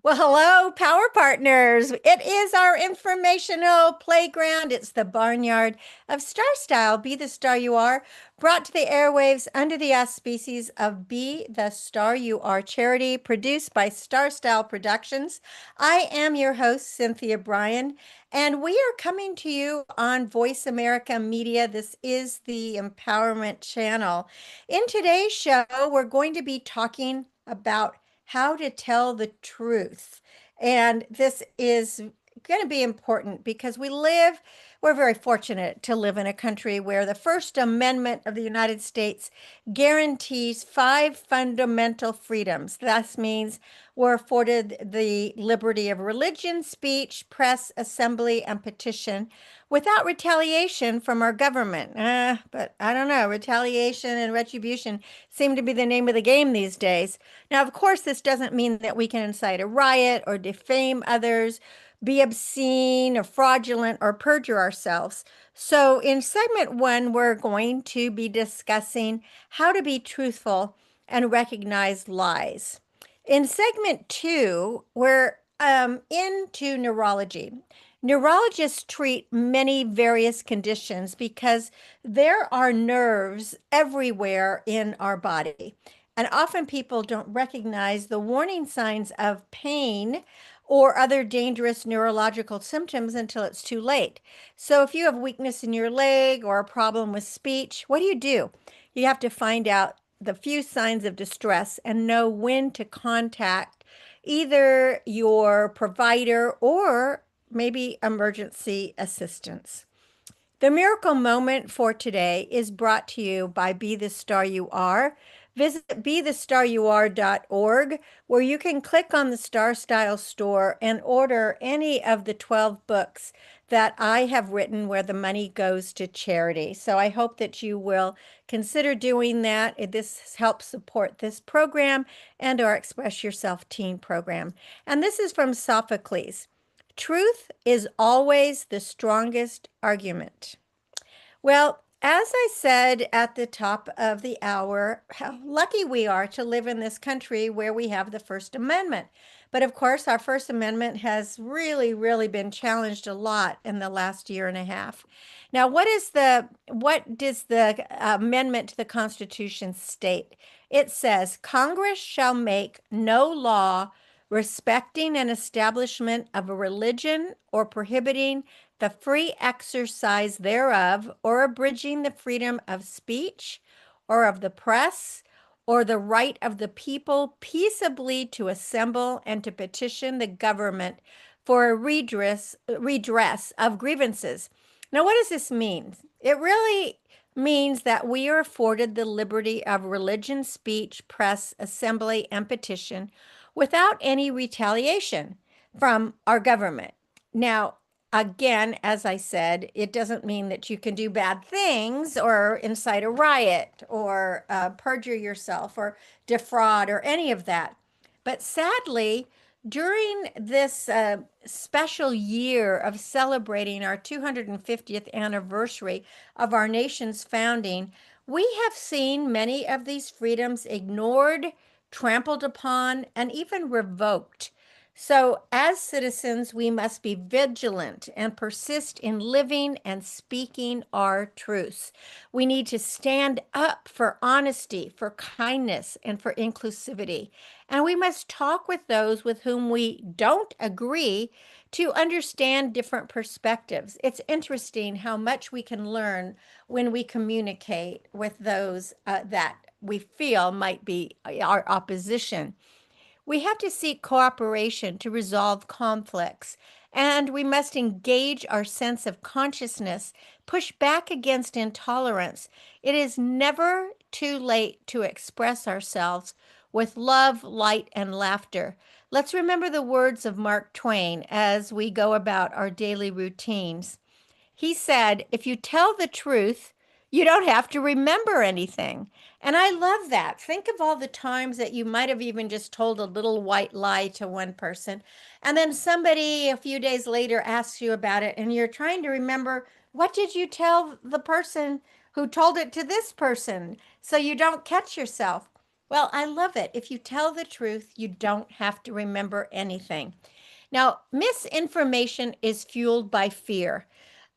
Well, hello, Power Partners. It is our informational playground. It's the barnyard of Starstyle. Be the star you are. Brought to the airwaves under the auspices of Be the Star You Are charity, produced by Starstyle Productions. I am your host, Cynthia Brian, and we are coming to you on Voice America Media. This is the Empowerment Channel. In today's show, we're going to be talking about how to tell the truth. And this is going to be important because we're very fortunate to live in a country where the First Amendment of the United States guarantees five fundamental freedoms. That means we're afforded the liberty of religion, speech, press, assembly, and petition without retaliation from our government. But I don't know, retaliation and retribution seem to be the name of the game these days. Now, of course, this doesn't mean that we can incite a riot or defame others, be obscene or fraudulent or perjure ourselves. So, in segment one, we're going to be discussing how to be truthful and recognize lies. In segment two, we're into neurology. Neurologists treat many various conditions because there are nerves everywhere in our body. And often people don't recognize the warning signs of pain or other dangerous neurological symptoms until it's too late. So if you have weakness in your leg or a problem with speech, what do? You have to find out the few signs of distress and know when to contact either your provider or maybe emergency assistance. The miracle moment for today is brought to you by Be the Star You Are. Visit bethestaryouare.org, where you can click on the Star Style store and order any of the 12 books that I have written where the money goes to charity. So I hope that you will consider doing that. This helps support this program and our Express Yourself teen program. And this is from Sophocles. Truth is always the strongest argument. Well, as I said at the top of the hour, how lucky we are to live in this country where we have the First Amendment. But of course, our First Amendment has really been challenged a lot in the last year and a half. Now, what does the amendment to the Constitution state? It says Congress shall make no law respecting an establishment of a religion or prohibiting the free exercise thereof, or abridging the freedom of speech or of the press, or the right of the people peaceably to assemble and to petition the government for a redress of grievances. Now, what does this mean? It really means that we are afforded the liberty of religion, speech, press, assembly, and petition without any retaliation from our government. Now, again, as I said, it doesn't mean that you can do bad things or incite a riot or perjure yourself or defraud or any of that. But sadly, during this special year of celebrating our 250th anniversary of our nation's founding, we have seen many of these freedoms ignored, trampled upon, and even revoked. So, as citizens, we must be vigilant and persist in living and speaking our truths. We need to stand up for honesty, for kindness, and for inclusivity. And we must talk with those with whom we don't agree to understand different perspectives. It's interesting how much we can learn when we communicate with those that we feel might be our opposition. We have to seek cooperation to resolve conflicts, and we must engage our sense of consciousness, push back against intolerance. It is never too late to express ourselves with love, light, and laughter. Let's remember the words of Mark Twain as we go about our daily routines. He said, if you tell the truth, you don't have to remember anything. And I love that. Think of all the times that you might have even just told a little white lie to one person. And then somebody a few days later asks you about it, and you're trying to remember what did you tell the person who told it to this person so you don't catch yourself. Well, I love it. If you tell the truth, you don't have to remember anything. Now, misinformation is fueled by fear.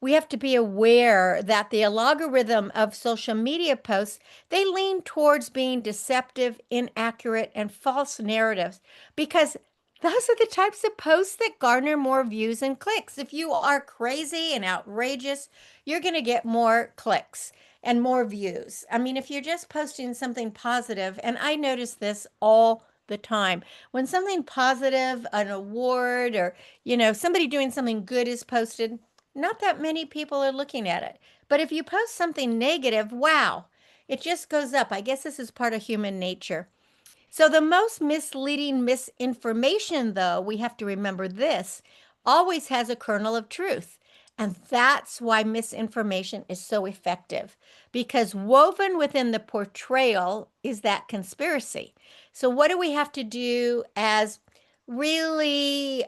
We have to be aware that the algorithm of social media posts, they lean towards being deceptive, inaccurate, and false narratives because those are the types of posts that garner more views and clicks. If you are crazy and outrageous, you're going to get more clicks and more views. I mean, if you're just posting something positive, and I notice this all the time, when something positive, an award, or somebody doing something good is posted, not that many people are looking at it. But if you post something negative, wow, it just goes up. I guess this is part of human nature. So the most misleading misinformation, though, we have to remember this, always has a kernel of truth. And that's why misinformation is so effective, because woven within the portrayal is that conspiracy. So, what do we have to do as really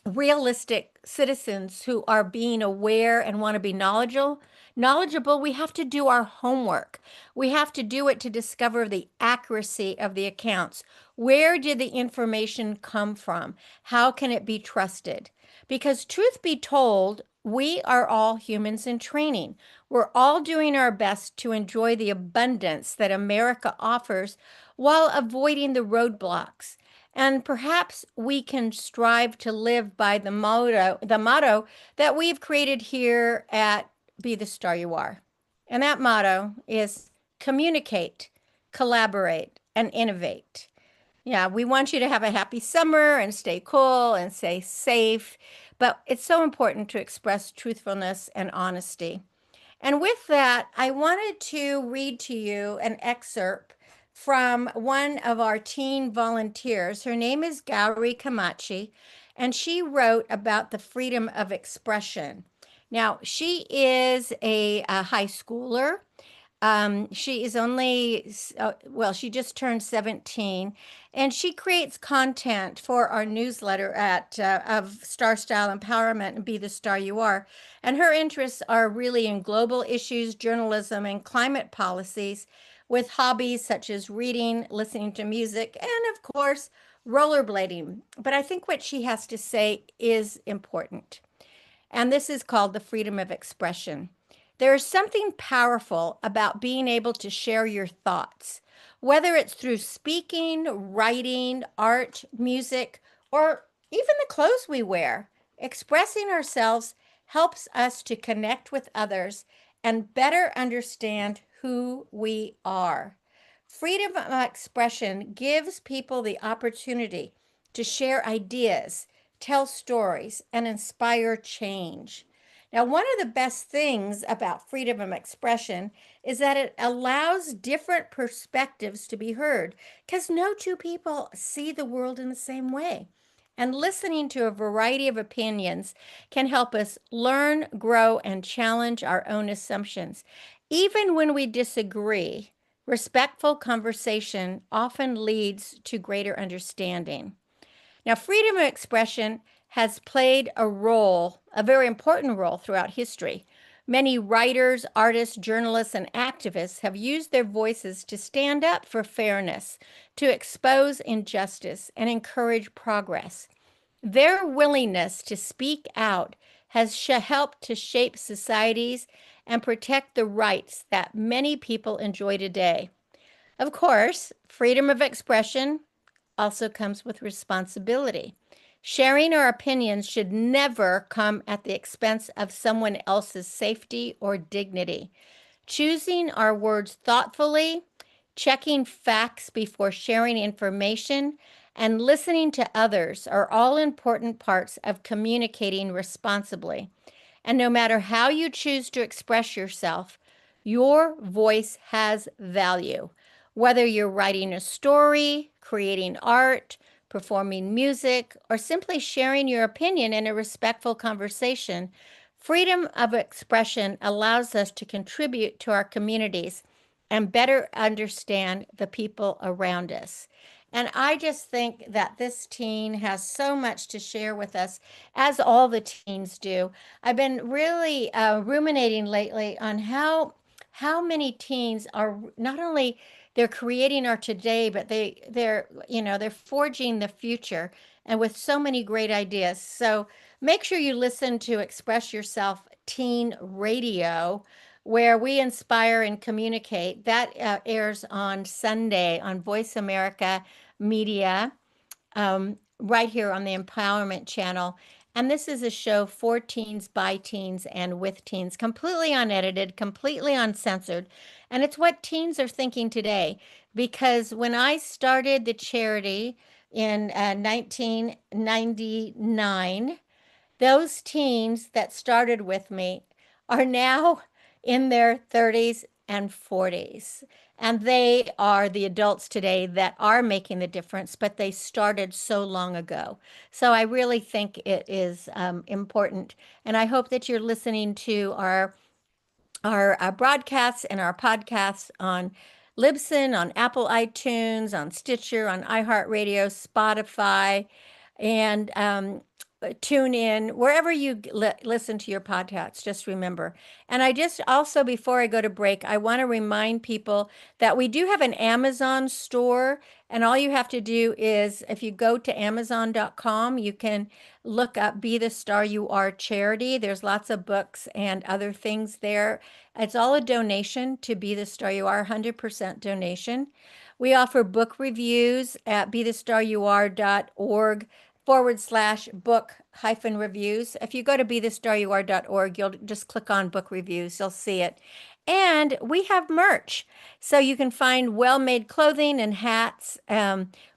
realistic citizens who are being aware and want to be knowledgeable? We have to do our homework. We have to do it to discover the accuracy of the accounts. Where did the information come from? How can it be trusted? Because truth be told, we are all humans in training. We're all doing our best to enjoy the abundance that America offers while avoiding the roadblocks. And perhaps we can strive to live by the motto that we've created here at Be the Star You Are. And that motto is communicate, collaborate, and innovate. Yeah, we want you to have a happy summer and stay cool and stay safe. But it's so important to express truthfulness and honesty. And with that, I wanted to read to you an excerpt from one of our teen volunteers. Her name is Gauri Kamachi, and she wrote about the freedom of expression. Now, she is a high schooler. She is only, well, she just turned 17, and she creates content for our newsletter of Starstyle Empowerment and Be the Star You Are. And her interests are really in global issues, journalism, and climate policies, with hobbies such as reading, listening to music, and of course, rollerblading. But I think what she has to say is important. And this is called the freedom of expression. There is something powerful about being able to share your thoughts, whether it's through speaking, writing, art, music, or even the clothes we wear. Expressing ourselves helps us to connect with others and better understand who we are. Freedom of expression gives people the opportunity to share ideas, tell stories, and inspire change. Now, one of the best things about freedom of expression is that it allows different perspectives to be heard, because no two people see the world in the same way. And listening to a variety of opinions can help us learn, grow, and challenge our own assumptions. Even when we disagree, respectful conversation often leads to greater understanding. Now, freedom of expression has played a role, a very important role throughout history. Many writers, artists, journalists, and activists have used their voices to stand up for fairness, to expose injustice, and encourage progress. Their willingness to speak out has helped to shape societies and protect the rights that many people enjoy today. Of course, freedom of expression also comes with responsibility. Sharing our opinions should never come at the expense of someone else's safety or dignity. Choosing our words thoughtfully, checking facts before sharing information, and listening to others are all important parts of communicating responsibly. And no matter how you choose to express yourself, your voice has value. Whether you're writing a story, creating art, performing music, or simply sharing your opinion in a respectful conversation, freedom of expression allows us to contribute to our communities and better understand the people around us. And I just think that this teen has so much to share with us, as all the teens do. I've been really ruminating lately on how how many teens are not only they're creating our today, but they're forging the future and with so many great ideas. So make sure you listen to Express Yourself Teen Radio, where we inspire and communicate. That airs on Sunday on Voice America Media, right here on the Empowerment Channel. And this is a show for teens, by teens, and with teens, completely unedited, completely uncensored. And it's what teens are thinking today. Because when I started the charity in 1999, those teens that started with me are now in their 30s and 40s. And they are the adults today that are making the difference, but they started so long ago. So I really think it is important. And I hope that you're listening to our broadcasts and our podcasts on Libsyn, on Apple iTunes, on Stitcher, on iHeartRadio, Spotify, and tune in wherever you listen to your podcasts. Just remember. And I just also, before I go to break, I want to remind people that we do have an Amazon store. And all you have to do is if you go to Amazon.com, you can look up Be the Star You Are charity. There's lots of books and other things there. It's all a donation to Be the Star You Are, 100% donation. We offer book reviews at BeTheStarYouAre.org /book hyphen reviews. If you go to BeTheStarYouAre.org, you'll just click on book reviews. You'll see it. And we have merch. So you can find well-made clothing and hats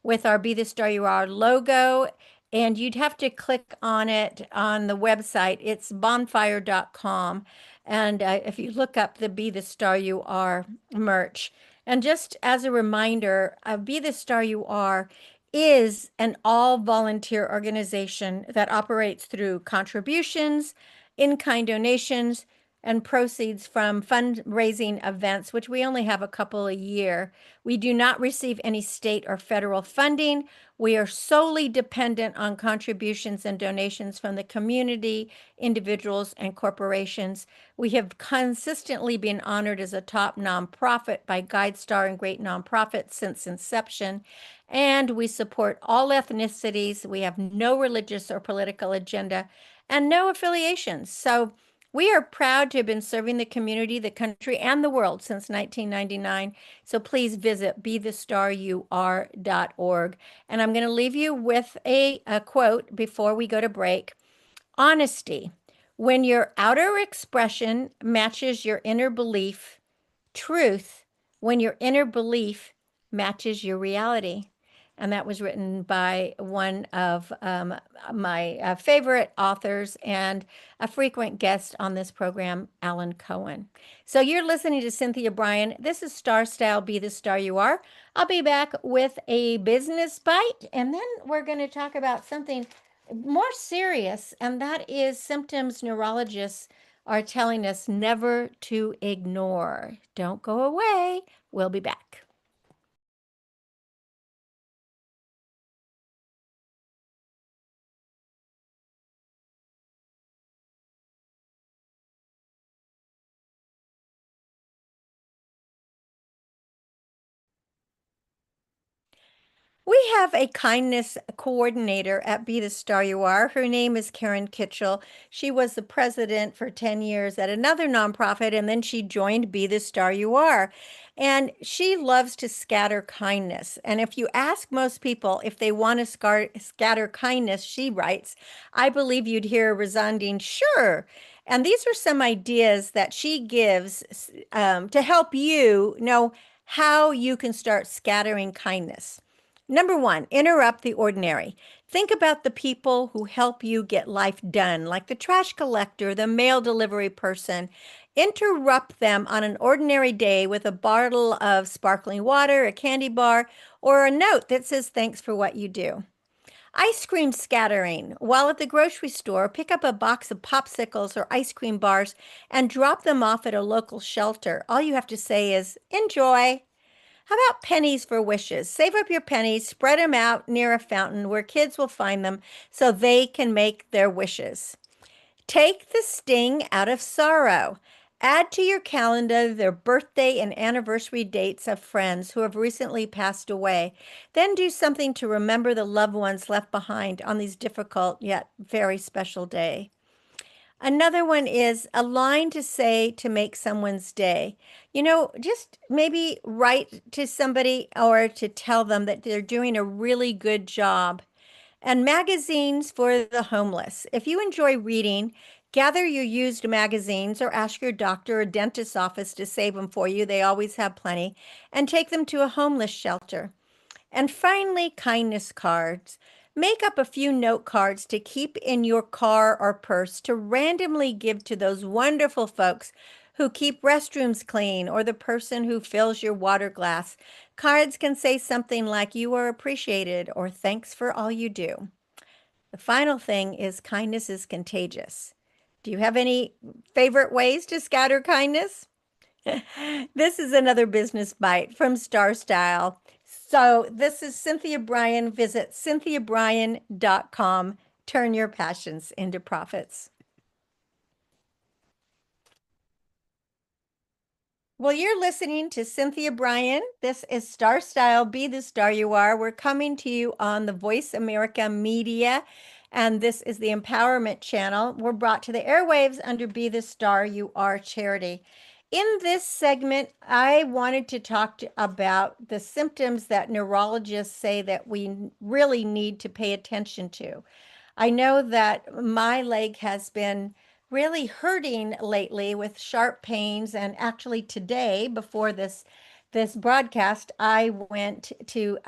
with our Be the Star You Are logo. And you'd have to click on it on the website. It's bonfire.com. And if you look up the Be the Star You Are merch. And just as a reminder, Be the Star You Are is an all-volunteer organization that operates through contributions, in-kind donations, and proceeds from fundraising events, which we only have a couple a year. We do not receive any state or federal funding. We are solely dependent on contributions and donations from the community, individuals, and corporations. We have consistently been honored as a top nonprofit by GuideStar and Great Nonprofits since inception. And we support all ethnicities. We have no religious or political agenda and no affiliations. So we are proud to have been serving the community, the country, and the world since 1999. So please visit BeTheStarYouAre.org. And I'm going to leave you with a quote before we go to break. Honesty. When your outer expression matches your inner belief. Truth. When your inner belief matches your reality. And that was written by one of my favorite authors and a frequent guest on this program, Alan Cohen. So you're listening to Cynthia Brian. This is Starstyle, Be the Star You Are. I'll be back with a business bite, and then we're going to talk about something more serious, and that is symptoms neurologists are telling us never to ignore. Don't go away. We'll be back. We have a kindness coordinator at Be the Star You Are. Her name is Karen Kitchell. She was the president for 10 years at another nonprofit, and then she joined Be the Star You Are. And she loves to scatter kindness. And if you ask most people if they want to scatter kindness, she writes, I believe you'd hear a resounding sure. And these are some ideas that she gives to help you know how you can start scattering kindness. Number one, interrupt the ordinary. Think about the people who help you get life done, like the trash collector, the mail delivery person. Interrupt them on an ordinary day with a bottle of sparkling water, a candy bar, or a note that says thanks for what you do. Ice cream scattering. While at the grocery store, pick up a box of popsicles or ice cream bars and drop them off at a local shelter. All you have to say is, enjoy. How about pennies for wishes? Save up your pennies, spread them out near a fountain where kids will find them so they can make their wishes. Take the sting out of sorrow. Add to your calendar their birthday and anniversary dates of friends who have recently passed away. Then do something to remember the loved ones left behind on these difficult yet very special day. Another one is a line to say to make someone's day. Just maybe write to somebody or to tell them that they're doing a really good job. And magazines for the homeless. If you enjoy reading, gather your used magazines or ask your doctor or dentist's office to save them for you. They always have plenty. And take them to a homeless shelter. And finally, kindness cards. Make up a few note cards to keep in your car or purse to randomly give to those wonderful folks who keep restrooms clean or the person who fills your water glass. Cards can say something like, "You are appreciated," or "Thanks for all you do." The final thing is kindness is contagious. Do you have any favorite ways to scatter kindness? This is another business bite from Starstyle. So this is Cynthia Brian. Visit cynthiabrian.com. Turn your passions into profits. Well, you're listening to Cynthia Brian. This is Starstyle. Be the star you are. We're coming to you on the Voice America Media, and this is the Empowerment Channel. We're brought to the airwaves under Be the Star You Are charity. In this segment, I wanted to talk about the symptoms that neurologists say that we really need to pay attention to. I know that my leg has been really hurting lately with sharp pains, and actually today before this broadcast I went to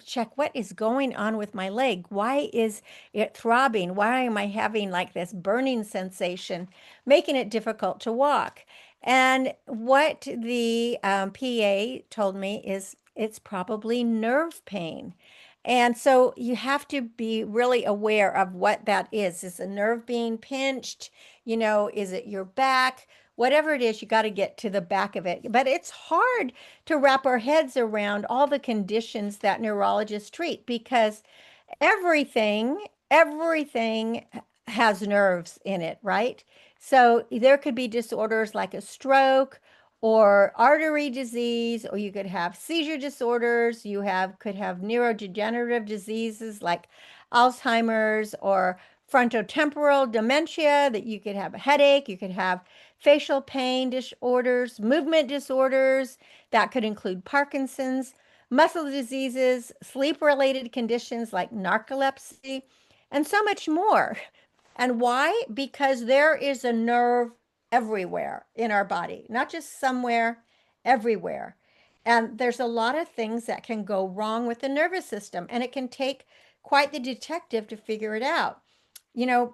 check what is going on with my leg. Why is it throbbing? Why am I having like this burning sensation, making it difficult to walk? And what the PA told me is it's probably nerve pain. And so you have to be really aware of what that is. Is a nerve being pinched? Is it your back? Whatever it is, you got to get to the back of it. But it's hard to wrap our heads around all the conditions that neurologists treat because everything has nerves in it, right? So there could be disorders like a stroke or artery disease, or you could have seizure disorders. Could have neurodegenerative diseases like Alzheimer's or frontotemporal dementia, that you could have a headache, you could have facial pain disorders, movement disorders, that could include Parkinson's, muscle diseases, sleep-related conditions like narcolepsy, and so much more. And why? Because there is a nerve everywhere in our body, not just somewhere, everywhere. And there's a lot of things that can go wrong with the nervous system, and it can take quite the detective to figure it out.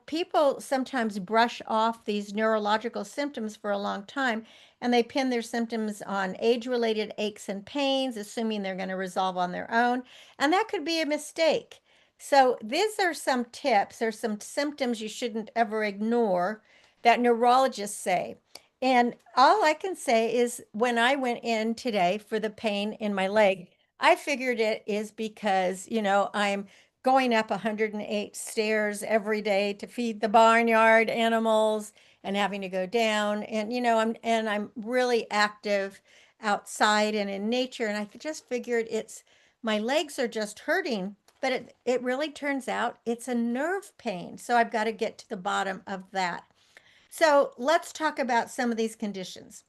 People sometimes brush off these neurological symptoms for a long time, and they pin their symptoms on age-related aches and pains, assuming they're going to resolve on their own. And that could be a mistake. So these are some tips or some symptoms you shouldn't ever ignore that neurologists say. And all I can say is when I went in today for the pain in my leg, I figured it is because, I'm going up 108 stairs every day to feed the barnyard animals and having to go down. And, I'm really active outside and in nature. And I just figured my legs are just hurting, but it really turns out it's a nerve pain. So I've got to get to the bottom of that. So let's talk about some of these conditions.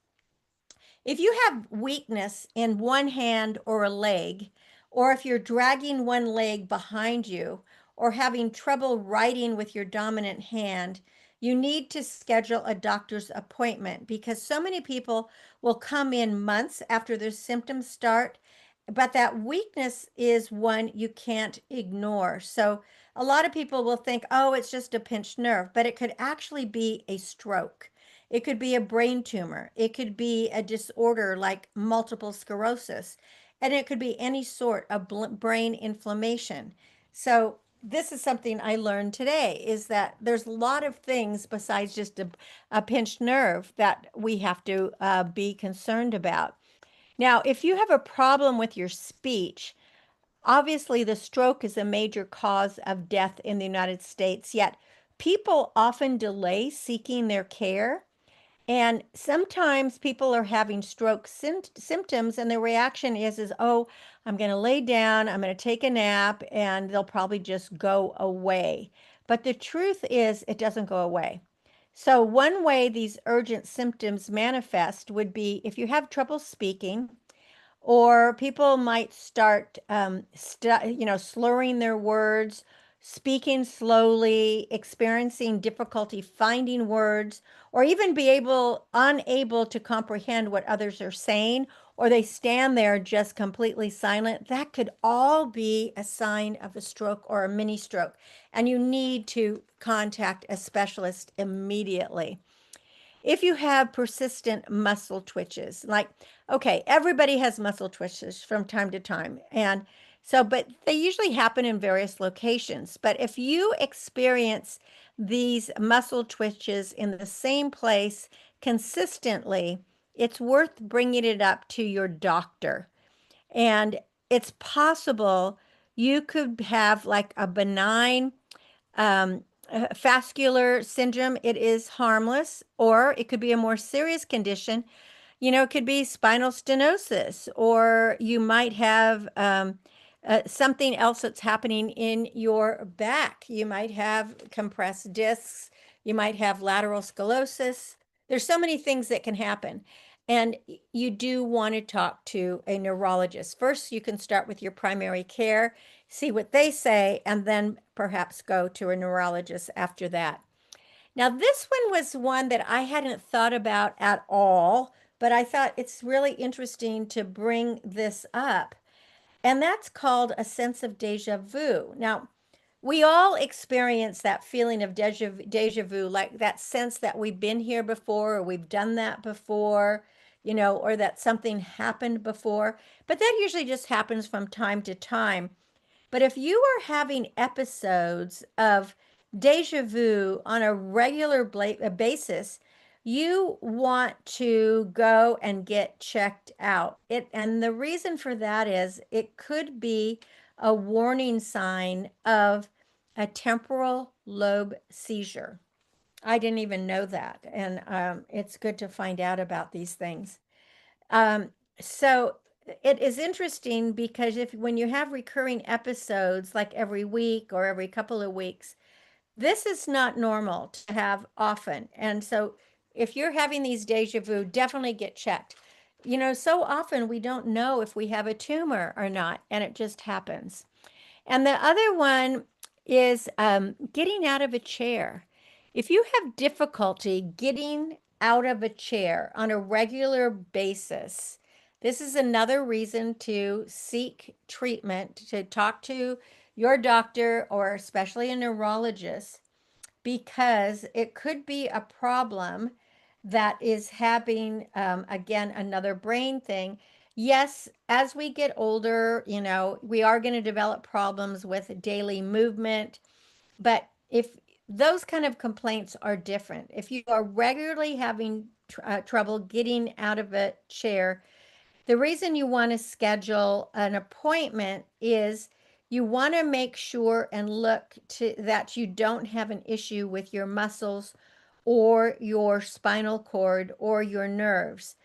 If you have weakness in one hand or a leg, or if you're dragging one leg behind you, or having trouble writing with your dominant hand, you need to schedule a doctor's appointment because so many people will come in months after their symptoms start, but that weakness is one you can't ignore. So a lot of people will think, oh, it's just a pinched nerve, but it could actually be a stroke. It could be a brain tumor. It could be a disorder like multiple sclerosis. And it could be any sort of brain inflammation. So this is something I learned today, is that there's a lot of things besides just a pinched nerve that we have to be concerned about. Now, if you have a problem with your speech, obviously the stroke is a major cause of death in the United States, yet people often delay seeking their care. And sometimes people are having stroke symptoms, and the reaction is, oh, I'm going to lay down, I'm going to take a nap, and they'll probably just go away. But the truth is, it doesn't go away. So, one way these urgent symptoms manifest would be if you have trouble speaking, or people might start slurring their words, speaking slowly, experiencing difficulty finding words, or even be unable to comprehend what others are saying, or they stand there just completely silent. That could all be a sign of a stroke or a mini stroke, and you need to contact a specialist immediately. If you have persistent muscle twitches, like, okay, everybody has muscle twitches from time to time. And so, but they usually happen in various locations. But if you experience these muscle twitches in the same place consistently, it's worth bringing it up to your doctor. And it's possible you could have like a benign vascular syndrome. It is harmless, or it could be a more serious condition. It could be spinal stenosis, or you might have something else that's happening in your back. You might have compressed discs. You might have lateral sclerosis. There's so many things that can happen. And you do want to talk to a neurologist. First, you can start with your primary care, see what they say, and then perhaps go to a neurologist after that. Now, this one was one that I hadn't thought about at all, but I thought it's really interesting to bring this up. And that's called a sense of deja vu. Now, we all experience that feeling of deja vu, like that sense that we've been here before, or we've done that before, or that something happened before. But that usually just happens from time to time. But if you are having episodes of deja vu on a regular basis, you want to go and get checked out. And the reason for that is it could be a warning sign of a temporal lobe seizure. I didn't even know that, and it's good to find out about these things. Um, so it is interesting because when you have recurring episodes like every week or every couple of weeks, this is not normal to have often. And so if you're having these deja vu, definitely get checked. So often we don't know if we have a tumor or not, and it just happens. And the other one is getting out of a chair. If you have difficulty getting out of a chair on a regular basis, this is another reason to seek treatment, to talk to your doctor or especially a neurologist, because it could be a problem that is having, again, another brain thing. Yes, as we get older, we are going to develop problems with daily movement. But if those kind of complaints are different, if you are regularly having trouble getting out of a chair, the reason you want to schedule an appointment is you want to make sure and look to that you don't have an issue with your muscles or your spinal cord or your nerves.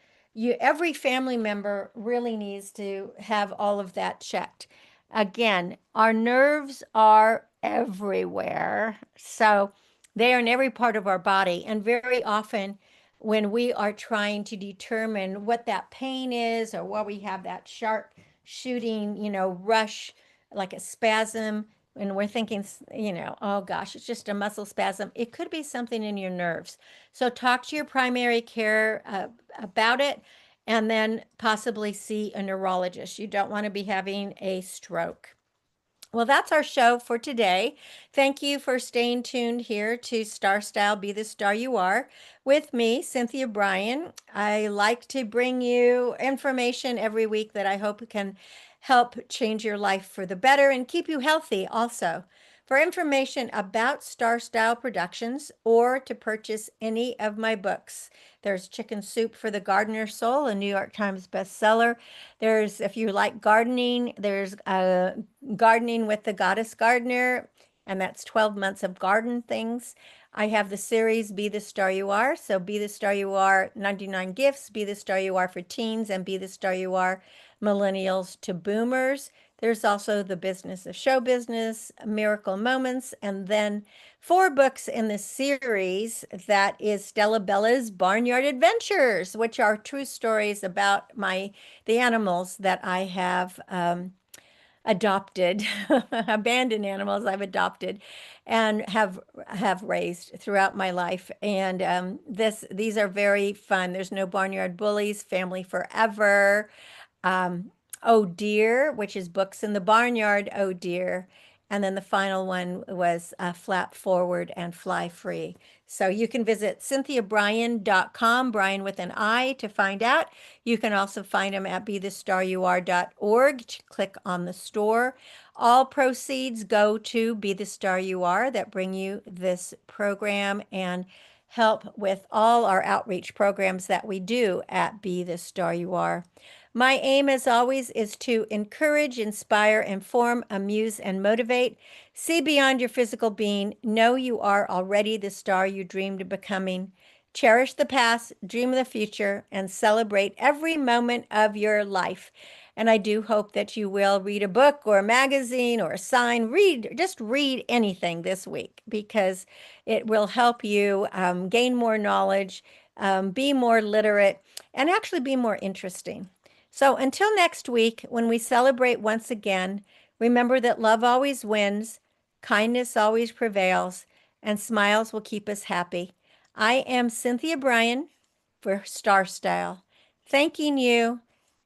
Every family member really needs to have all of that checked. Again, our nerves are everywhere. So they are in every part of our body. And very often, when we are trying to determine what that pain is or why we have that sharp shooting, rush, like a spasm, and we're thinking, oh gosh, it's just a muscle spasm. It could be something in your nerves. So talk to your primary care about it, and then possibly see a neurologist. You don't want to be having a stroke. Well, that's our show for today. Thank you for staying tuned here to Starstyle, Be the Star You Are, with me, Cynthia Brian. I like to bring you information every week that I hope can help change your life for the better and keep you healthy also. For information about Starstyle Productions or to purchase any of my books, there's Chicken Soup for the Gardener's Soul, a New York Times bestseller. There's, if you like gardening, there's Gardening with the Goddess Gardener, and that's 12 months of garden things. I have the series Be the Star You Are. So Be the Star You Are, 99 Gifts, Be the Star You Are for teens, and Be the Star You Are, millennials to boomers. There's also The Business of Show Business, Miracle Moments, and then 4 books in the series that is Stella Bella's Barnyard Adventures, which are true stories about the animals that I have adopted, abandoned animals I've adopted and have raised throughout my life. And these are very fun. There's no barnyard bullies, family forever, um, oh dear, which is books in the barnyard, oh dear. And then the final one was Flap Forward and Fly Free. So you can visit cynthiabrian.com, Brian with an I, to find out. You can also find them at bethestaryouare.org. Click on the store. All proceeds go to Be the Star You Are that bring you this program and help with all our outreach programs that we do at Be the Star You Are. My aim, as always, is to encourage, inspire, inform, amuse, and motivate. See beyond your physical being. Know you are already the star you dreamed of becoming. Cherish the past, dream of the future, and celebrate every moment of your life. And I do hope that you will read a book or a magazine or a sign. Just read anything this week because it will help you gain more knowledge, be more literate, and actually be more interesting. So until next week, when we celebrate once again, remember that love always wins, kindness always prevails, and smiles will keep us happy. I am Cynthia Brian for Starstyle, thanking you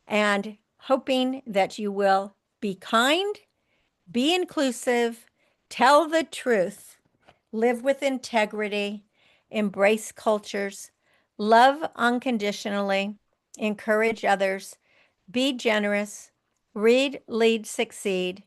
and hoping that you will be kind, be inclusive, tell the truth, live with integrity, embrace cultures, love unconditionally, encourage others, be generous, read, lead, succeed,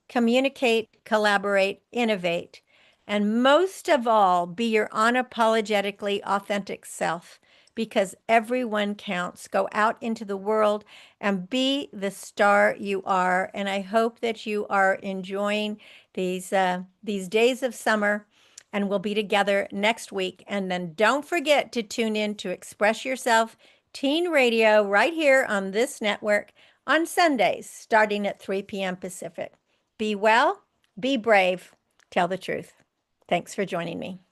communicate, collaborate, innovate, and most of all, be your unapologetically authentic self because everyone counts. Go out into the world and be the star you are. And I hope that you are enjoying these days of summer and we'll be together next week. And then don't forget to tune in to Express Yourself Teen Radio right here on this network on Sundays, starting at 3 p.m. Pacific. Be well, be brave, tell the truth. Thanks for joining me.